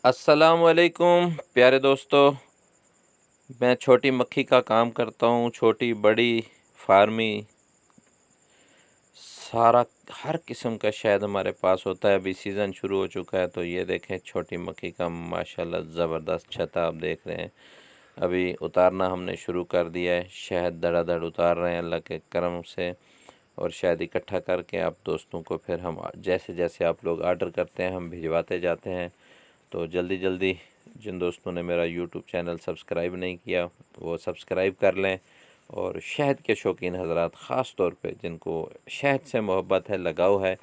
अस्सलामुअलैकुम प्यारे दोस्तों। मैं छोटी मक्खी का काम करता हूँ। छोटी बड़ी फार्मी सारा हर किस्म का शहद हमारे पास होता है। अभी सीज़न शुरू हो चुका है, तो ये देखें छोटी मक्खी का माशाल्लाह ज़बरदस्त छत्ता आप देख रहे हैं। अभी उतारना हमने शुरू कर दिया है। शहद धड़ाधड़ उतार रहे हैं अल्लाह के करम से, और शहद इकट्ठा करके आप दोस्तों को फिर हम जैसे जैसे आप लोग आर्डर करते हैं हम भिजवाते जाते हैं। तो जल्दी जल्दी जिन दोस्तों ने मेरा यूट्यूब चैनल सब्सक्राइब नहीं किया वो सब्सक्राइब कर लें। और शहद के शौकीन हज़रात ख़ास तौर पे जिनको शहद से मोहब्बत है, लगाव है,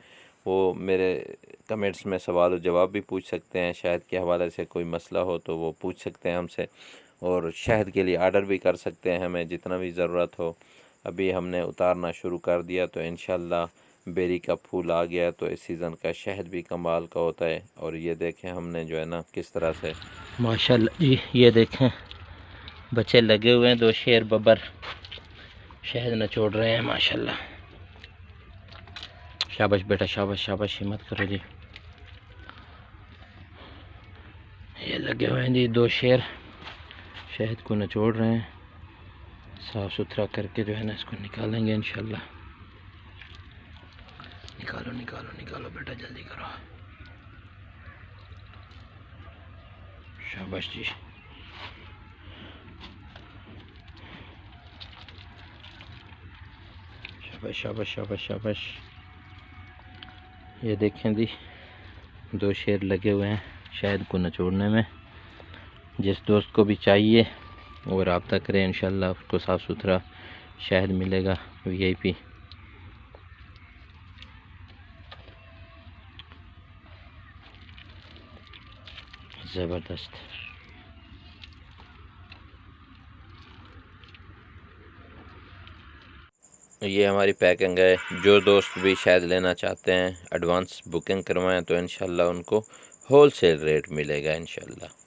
वो मेरे कमेंट्स में सवाल और जवाब भी पूछ सकते हैं। शहद के हवाले से कोई मसला हो तो वो पूछ सकते हैं हमसे, और शहद के लिए आर्डर भी कर सकते हैं हमें जितना भी ज़रूरत हो। अभी हमने उतारना शुरू कर दिया तो इंशाल्लाह बेरी का फूल आ गया, तो इस सीज़न का शहद भी कमाल का होता है। और ये देखें हमने जो है ना किस तरह से माशाल्लाह जी, ये देखें बच्चे लगे हुए हैं। 2 शेर बब्बर शहद निचोड़ रहे हैं माशाल्लाह। शाबाश बेटा, शाबाश शाबाश, हिम्मत करो जी। ये लगे हुए हैं जी 2 शेर, शहद को निचोड़ रहे हैं। साफ़ सुथरा करके जो है ना इसको निकालेंगे इंशाल्लाह। निकालो निकालो निकालो बेटा, जल्दी करो। शाबाश जी। शाबाश शाबाश शाबाश शाबाश। ये देखें जी 2 शेर लगे हुए हैं शहद को निचोड़ने में। जिस दोस्त को भी चाहिए वो रब्ता करें, इंशाल्लाह उसको साफ़ सुथरा शहद मिलेगा VIP। ज़बरदस्त। ये हमारी पैकिंग है। जो दोस्त भी शहद लेना चाहते हैं एडवांस बुकिंग करवाएं तो इंशाल्लाह उनको होल सेल रेट मिलेगा इंशाल्लाह।